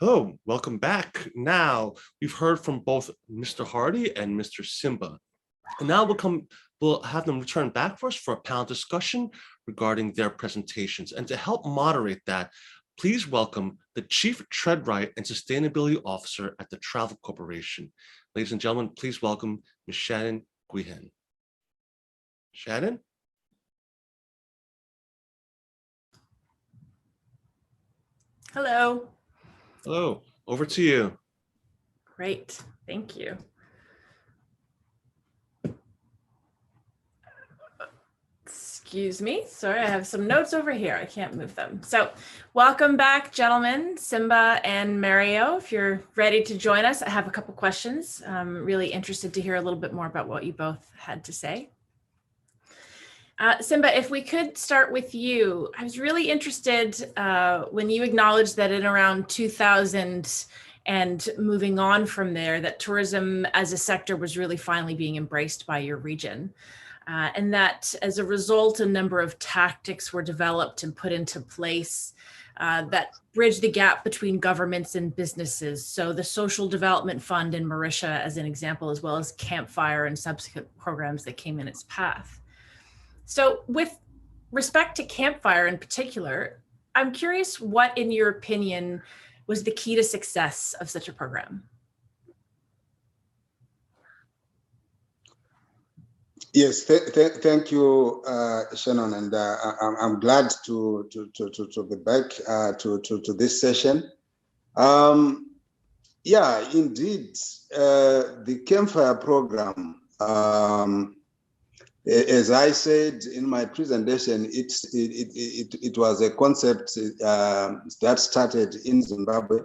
Hello, welcome back. Now, we've heard from both Mr. Hardy and Mr. Simba. And now we'll have them return back for us for a panel discussion regarding their presentations. And to help moderate that, please welcome the Chief Tread Right and Sustainability Officer at the Travel Corporation. Ladies and gentlemen, please welcome Ms. Shannon Guihen. Shannon? Hello. Hello, over to you. Great, thank you. Excuse me, sorry, I have some notes over here. I can't move them. So welcome back, gentlemen, Simba and Mario. If you're ready to join us, I have a couple questions. I'm really interested to hear a little bit more about what you both had to say. Simba, if we could start with you. I was really interested when you acknowledged that in around 2000 and moving on from there, that tourism as a sector was really finally being embraced by your region. And that as a result, a number of tactics were developed and put into place that bridge the gap between governments and businesses. So the Social Development Fund in Mauritius, as an example, as well as Campfire and subsequent programs that came in its path. So with respect to Campfire in particular, I'm curious what, in your opinion, was the key to success of such a program? Yes, thank you, Shannon, and I'm glad to be back to this session. Yeah, indeed, the Campfire program. As I said in my presentation, it was a concept that started in Zimbabwe,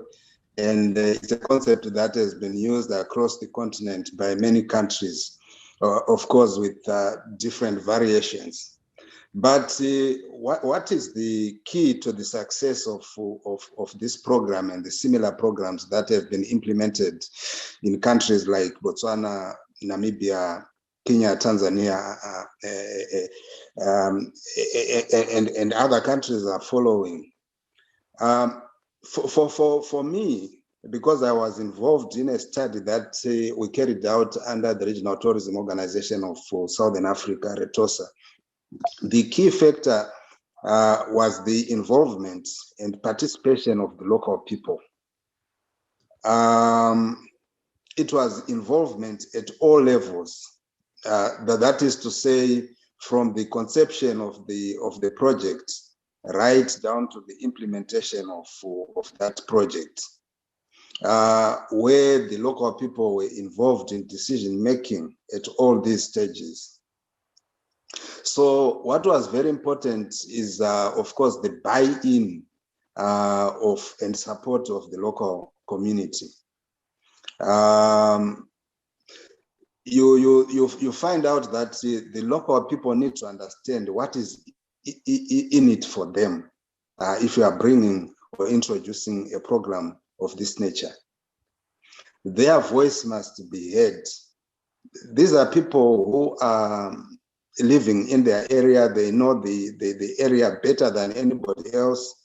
and it's a concept that has been used across the continent by many countries, of course, with different variations. But what is the key to the success of this program and the similar programs that have been implemented in countries like Botswana, Namibia, Kenya, Tanzania, and other countries are following? For me, because I was involved in a study that we carried out under the Regional Tourism Organization of Southern Africa, RETOSA, the key factor was the involvement and participation of the local people. It was involvement at all levels. That is to say, from the conception of the project right down to the implementation of that project, where the local people were involved in decision making at all these stages. So what was very important is, of course, the buy-in of and support of the local community. You find out that the local people need to understand what is in it for them if you are bringing or introducing a program of this nature. Their voice must be heard. These are people who are living in their area. They know the area better than anybody else.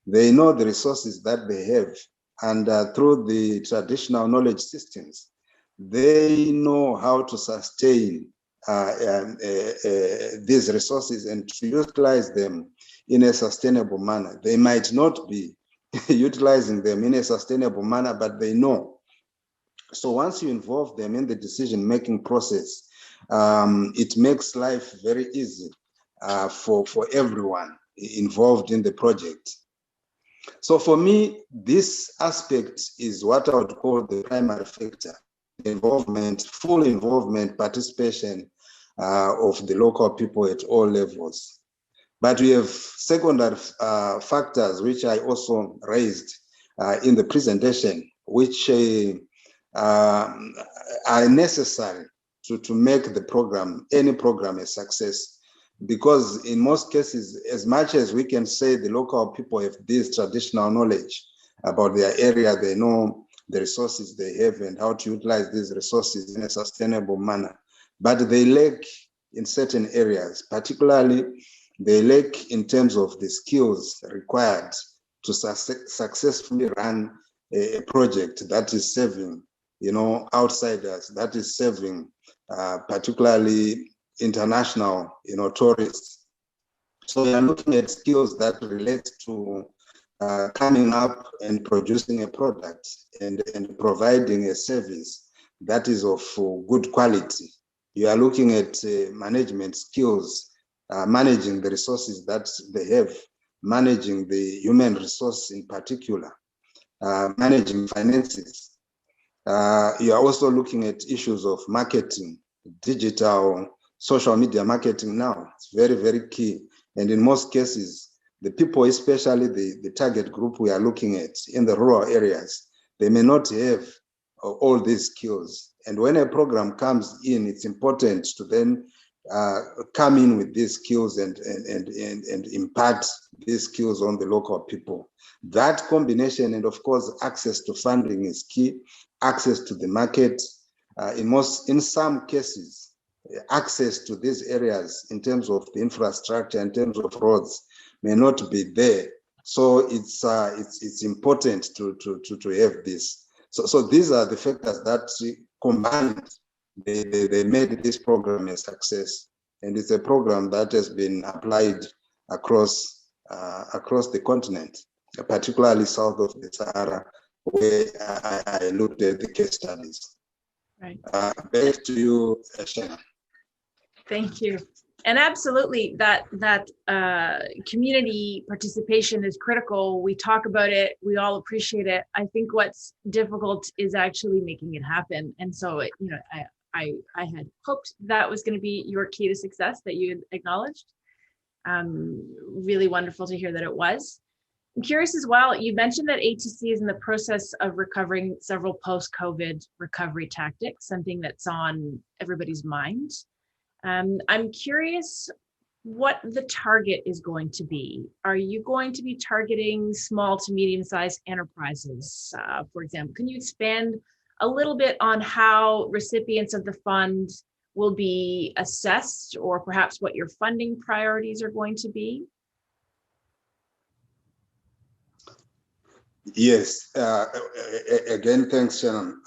They know the resources that they have, and through the traditional knowledge systems, they know how to sustain these resources and to utilize them in a sustainable manner. They might not be utilizing them in a sustainable manner, but they know. So once you involve them in the decision-making process, it makes life very easy for everyone involved in the project. So for me, this aspect is what I would call the primary factor. Involvement, full involvement, participation of the local people at all levels. But we have secondary factors, which I also raised in the presentation, which are necessary to make the program, any program, a success. Because in most cases, as much as we can say the local people have this traditional knowledge about their area, they know the resources they have and how to utilize these resources in a sustainable manner. But they lack in certain areas, particularly they lack in terms of the skills required to successfully run a project that is serving, outsiders, that is serving particularly international, tourists. So we are looking at skills that relate to coming up and producing a product and providing a service that is of good quality. You are looking at management skills, managing the resources that they have, managing the human resource in particular, managing finances. You are also looking at issues of marketing, digital, social media marketing now. It's very, very key. And in most cases, the people, especially the target group we are looking at in the rural areas, they may not have all these skills. And when a program comes in, it's important to then come in with these skills and impart these skills on the local people. That combination, and of course, access to funding is key, access to the market. In some cases, access to these areas in terms of the infrastructure, in terms of roads, may not be there. So it's important to have this. So these are the factors that combined, they made this program a success. And it's a program that has been applied across the continent, particularly south of the Sahara, where I looked at the case studies. Right. Back to you, Shannon. Thank you. And absolutely, that community participation is critical. We talk about it, we all appreciate it. I think what's difficult is actually making it happen. And so, I had hoped that was going to be your key to success, that you had acknowledged. Really wonderful to hear that it was. I'm curious as well, you mentioned that ATC is in the process of recovering several post-COVID recovery tactics, something that's on everybody's mind. I'm curious what the target is going to be. Are you going to be targeting small to medium-sized enterprises, for example? Can you expand a little bit on how recipients of the fund will be assessed, or perhaps what your funding priorities are going to be? Yes, again, thanks, Shannon.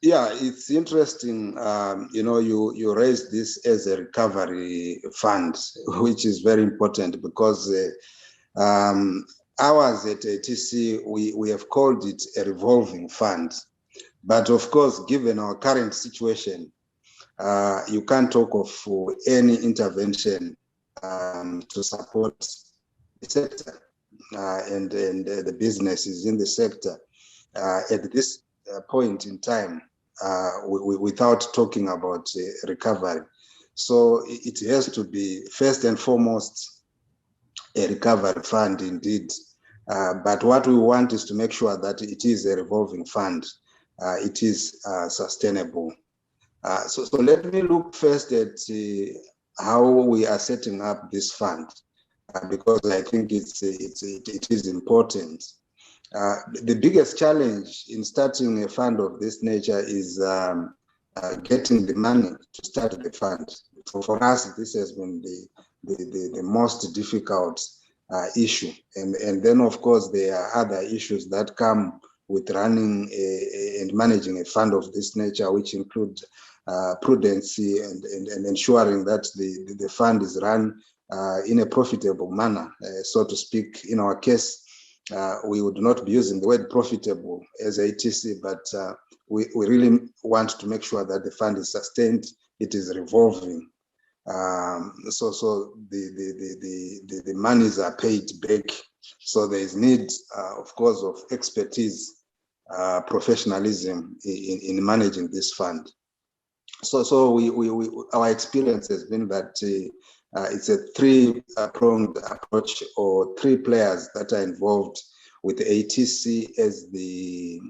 Yeah, it's interesting. You raised this as a recovery fund, which is very important because ours at ATC, we have called it a revolving fund. But of course, given our current situation, you can't talk of any intervention to support the sector and the businesses in the sector at this point in time. Without talking about recovery. So it has to be first and foremost a recovery fund indeed. But what we want is to make sure that it is a revolving fund. It is sustainable. So let me look first at how we are setting up this fund, because I think it is important. The biggest challenge in starting a fund of this nature is getting the money to start the fund. For us, this has been the most difficult issue. And then, of course, there are other issues that come with running and managing a fund of this nature, which include prudency and ensuring that the fund is run in a profitable manner, so to speak. In our case, we would not be using the word profitable as ATC, but we really want to make sure that the fund is sustained, it is revolving. So the monies are paid back. So there is need, of course, of expertise, professionalism in managing this fund. So our experience has been that it's a three-pronged approach, or three players that are involved, with ATC as the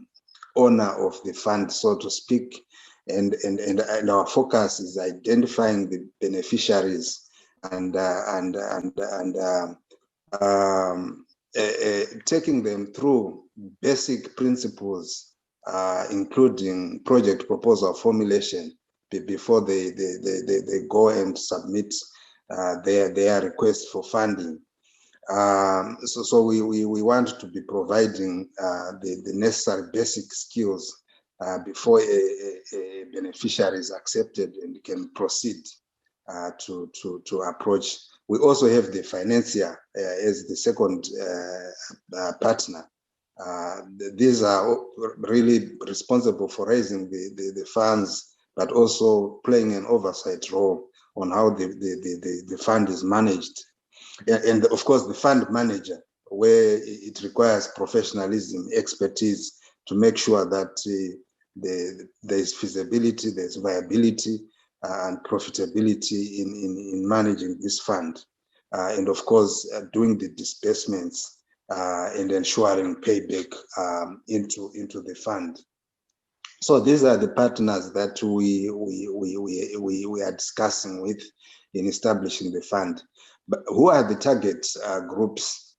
owner of the fund, so to speak. And our focus is identifying the beneficiaries and taking them through basic principles, including project proposal formulation before they go and submit their request for funding. So we want to be providing the necessary basic skills before a beneficiary is accepted and can proceed to approach. We also have the financier as the second partner. These are really responsible for raising the funds, but also playing an oversight role on how the fund is managed. And of course, the fund manager, where it requires professionalism, expertise to make sure that there's feasibility, there's viability, and profitability in managing this fund. And of course, doing the disbursements and ensuring payback into the fund. So these are the partners that we are discussing with in establishing the fund. But who are the target groups?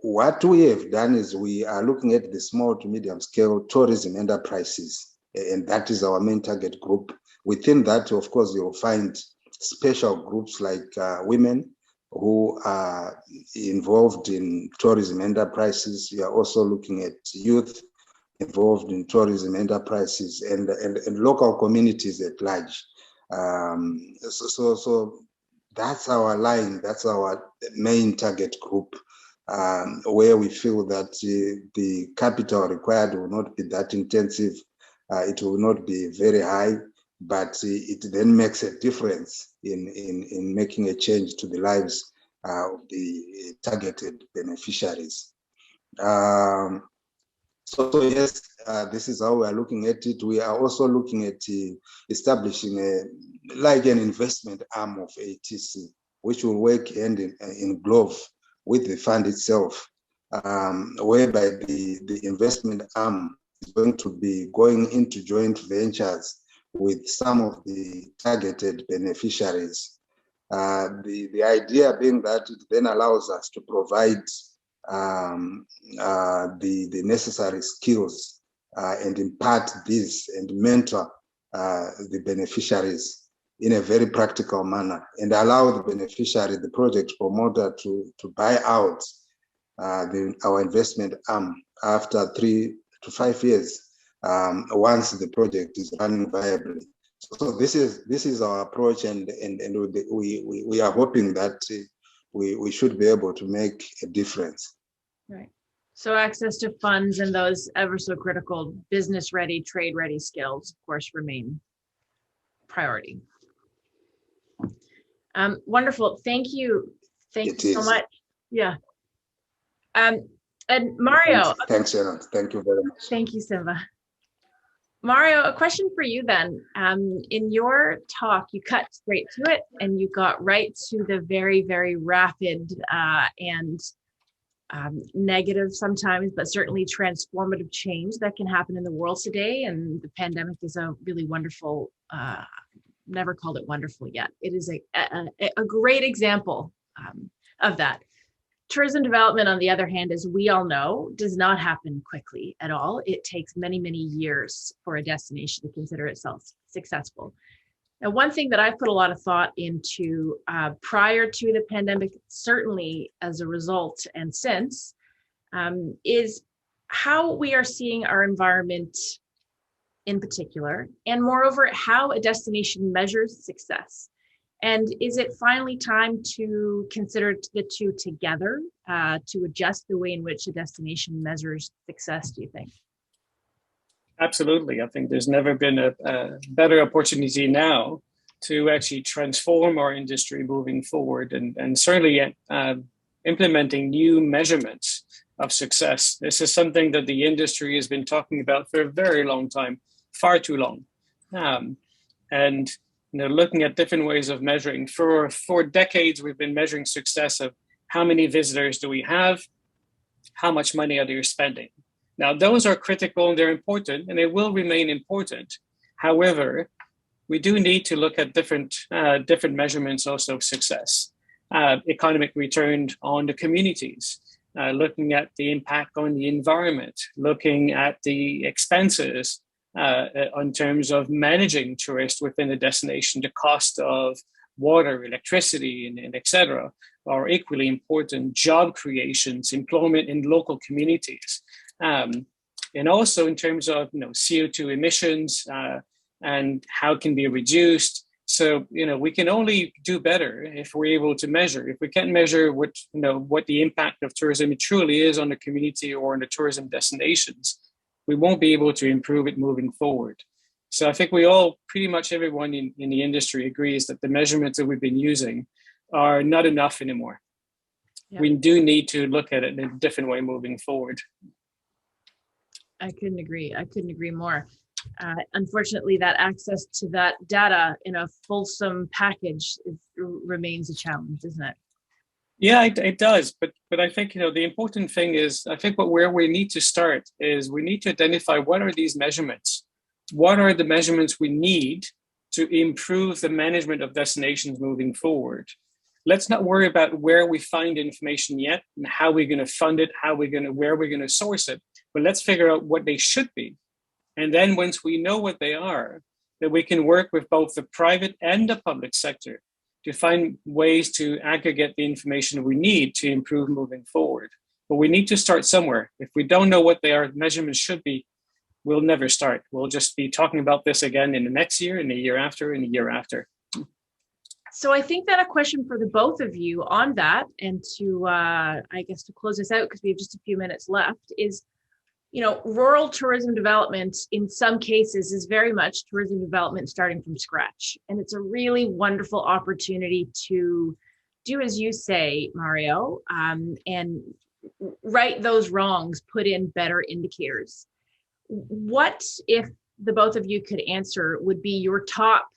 What we have done is we are looking at the small to medium scale tourism enterprises, and that is our main target group. Within that, of course, you'll find special groups like women who are involved in tourism enterprises. We are also looking at youth involved in tourism enterprises and local communities at large. So that's our line, that's our main target group, where we feel that the capital required will not be that intensive. It will not be very high, but it then makes a difference in making a change to the lives of the targeted beneficiaries. So yes, this is how we are looking at it. We are also looking at establishing like an investment arm of ATC, which will work hand in glove with the fund itself, whereby the investment arm is going to be going into joint ventures with some of the targeted beneficiaries. The idea being that it then allows us to provide the necessary skills and impart these and mentor the beneficiaries in a very practical manner, and allow the beneficiary, the project promoter, to buy out our investment arm after 3 to 5 years, once the project is running viably. So this is our approach, and we are hoping that we should be able to make a difference. Right. So access to funds and those ever so critical business ready, trade ready skills, of course, remain priority. Wonderful. Thank you. Thank you so much. Yeah. And Mario. Thanks, Sharon. Thank you very much. Thank you, Simba. Mario, a question for you then. In your talk, you cut straight to it and you got right to the very, very rapid and negative sometimes, but certainly transformative change that can happen in the world today. And the pandemic is a really wonderful, never called it wonderful yet. It is a great example of that. Tourism development, on the other hand, as we all know, does not happen quickly at all. It takes many, many years for a destination to consider itself successful. Now, one thing that I've put a lot of thought into prior to the pandemic, certainly as a result and since, is how we are seeing our environment in particular, and moreover, how a destination measures success. And is it finally time to consider the two together to adjust the way in which a destination measures success, do you think? Absolutely. I think there's never been a better opportunity now to actually transform our industry moving forward, and certainly implementing new measurements of success. This is something that the industry has been talking about for a very long time, far too long. And looking at different ways of measuring. For decades, we've been measuring success of how many visitors do we have, how much money are they spending. Now, those are critical and they're important, and they will remain important. However, we do need to look at different measurements also of success. Economic return on the communities, looking at the impact on the environment, looking at the expenses in terms of managing tourists within a destination, the cost of water, electricity, and et cetera, are equally important. Job creations, employment in local communities. And also in terms of CO2 emissions and how can be reduced. So we can only do better if we're able to measure. If we can't measure what the impact of tourism truly is on the community or on the tourism destinations, we won't be able to improve it moving forward. So I think we all, pretty much everyone in the industry agrees that the measurements that we've been using are not enough anymore. Yeah. We do need to look at it in a different way moving forward. I couldn't agree more. Unfortunately, that access to that data in a fulsome package remains a challenge, isn't it? Yeah, it does. But I think the important thing is, I think where we need to start is we need to identify what are these measurements. What are the measurements we need to improve the management of destinations moving forward? Let's not worry about where we find information yet and how we're going to fund it, where we're going to source it. But let's figure out what they should be. And then once we know what they are, that we can work with both the private and the public sector to find ways to aggregate the information we need to improve moving forward. But we need to start somewhere. If we don't know what their measurements should be, we'll never start. We'll just be talking about this again in the next year, in the year after, and the year after. So I think that a question for the both of you on that, and to, I guess, to close this out, because we have just a few minutes left, is, rural tourism development in some cases is very much tourism development starting from scratch. And it's a really wonderful opportunity to do as you say, Mario, and right those wrongs, put in better indicators. What, if the both of you could answer, would be your top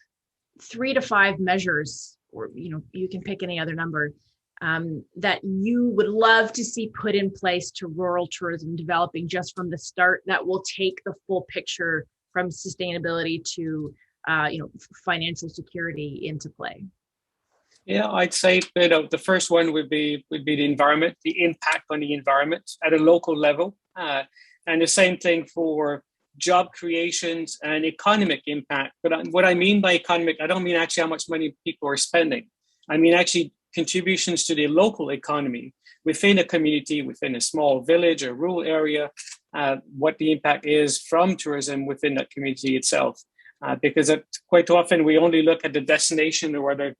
3 to 5 measures, or you can pick any other number, that you would love to see put in place to rural tourism developing just from the start, that will take the full picture from sustainability to financial security into play? Yeah, I'd say the first one would be the environment, the impact on the environment at a local level, and the same thing for job creations and economic impact. But what I mean by economic, I don't mean actually how much money people are spending. I mean actually contributions to the local economy within a community, within a small village or rural area, what the impact is from tourism within that community itself. Because quite often we only look at the destination or at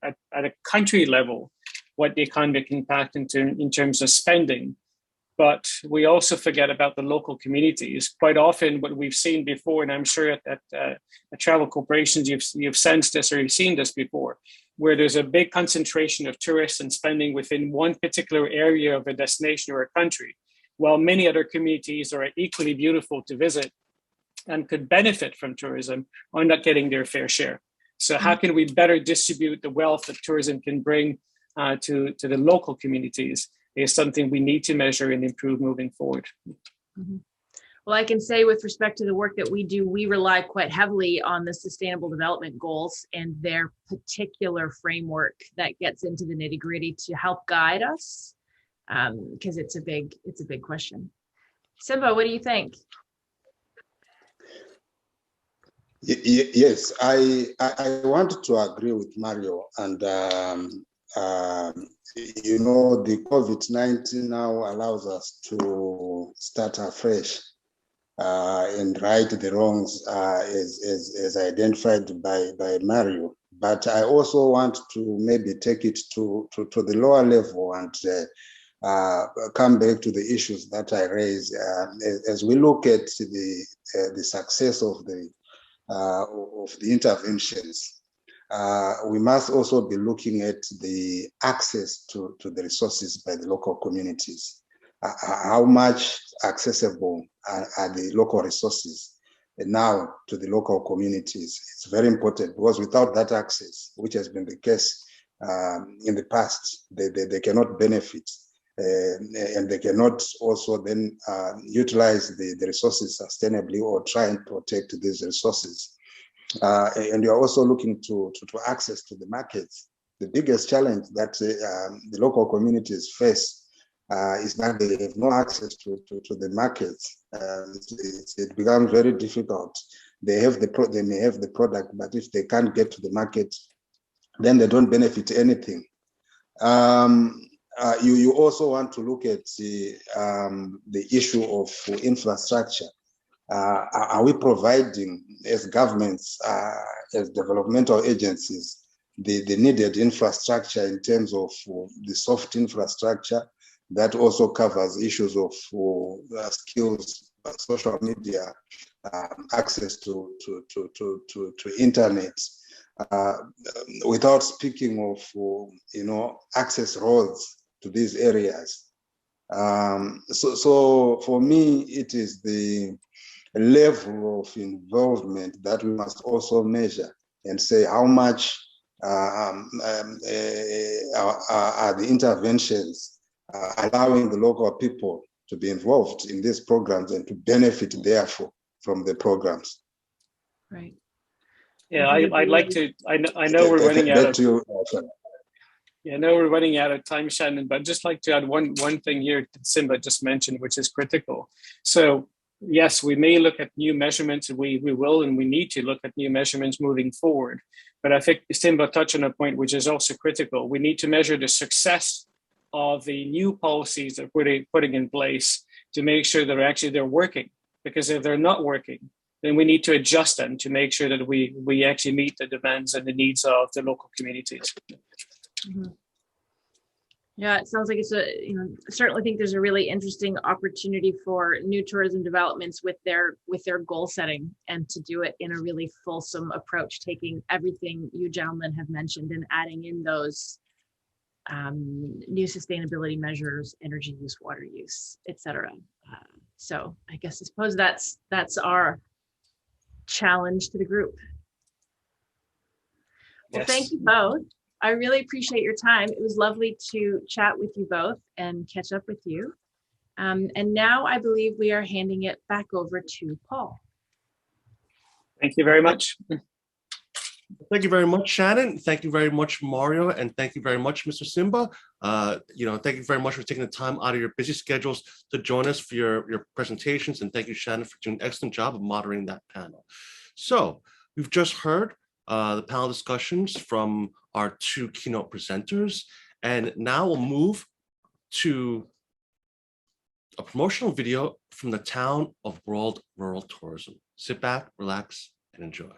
a country level, what the economic impact in terms of spending. But we also forget about the local communities. Quite often what we've seen before, and I'm sure at travel corporations you've sensed this or you've seen this before, where there's a big concentration of tourists and spending within one particular area of a destination or a country, while many other communities are equally beautiful to visit and could benefit from tourism, are not getting their fair share. So how can we better distribute the wealth that tourism can bring to the local communities is something we need to measure and improve moving forward. Mm-hmm. Well, I can say with respect to the work that we do, we rely quite heavily on the Sustainable Development Goals and their particular framework that gets into the nitty-gritty to help guide us, because it's a big question. Simba, what do you think? Yes, I wanted to agree with Mario, and the COVID-19 now allows us to start afresh and right the wrongs as identified by Mario. But I also want to maybe take it to the lower level and come back to the issues that I raised. As we look at the success of the interventions, we must also be looking at the access to the resources by the local communities. How much accessible are the local resources now to the local communities? It's very important, because without that access, which has been the case in the past, they cannot benefit, and they cannot also then utilize the resources sustainably or try and protect these resources. And you're also looking to access to the markets. The biggest challenge that the local communities face is that they have no access to the markets. It becomes very difficult. They may have the product, but if they can't get to the market, then they don't benefit anything. You also want to look at the issue of infrastructure. Are we providing, as governments, as developmental agencies, the needed infrastructure in terms of the soft infrastructure that also covers issues of skills, social media, access to internet, without speaking of access roads to these areas. So for me, it is the level of involvement that we must also measure and say how much are the interventions allowing the local people to be involved in these programs and to benefit therefore from the programs. Right. Yeah, I'd like to, I know we're running out of, yeah, I know we're running out of time, Shannon, but I'd just like to add one thing here that Simba just mentioned, which is critical. So yes, we may look at new measurements, and we will, and we need to look at new measurements moving forward. But I think Simba touched on a point which is also critical. We need to measure the success of the new policies that we're putting in place to make sure that they're working. Because if they're not working, then we need to adjust them to make sure that we actually meet the demands and the needs of the local communities. Mm-hmm. Yeah, it sounds like it's I certainly think there's a really interesting opportunity for new tourism developments with their goal setting, and to do it in a really fulsome approach, taking everything you gentlemen have mentioned and adding in those new sustainability measures, energy use, water use, etc. So I suppose that's our challenge to the group. Well, Yes. Thank you both. I really appreciate your time. It was lovely to chat with you both and catch up with you. And now I believe we are handing it back over to Paul. Thank you very much. Thank you very much, Shannon. Thank you very much, Mario. And thank you very much, Mr. Simba. Thank you very much for taking the time out of your busy schedules to join us for your presentations. And thank you, Shannon, for doing an excellent job of moderating that panel. So we've just heard the panel discussions from our two keynote presenters. And now we'll move to a promotional video from the town of World Rural Tourism. Sit back, relax, and enjoy.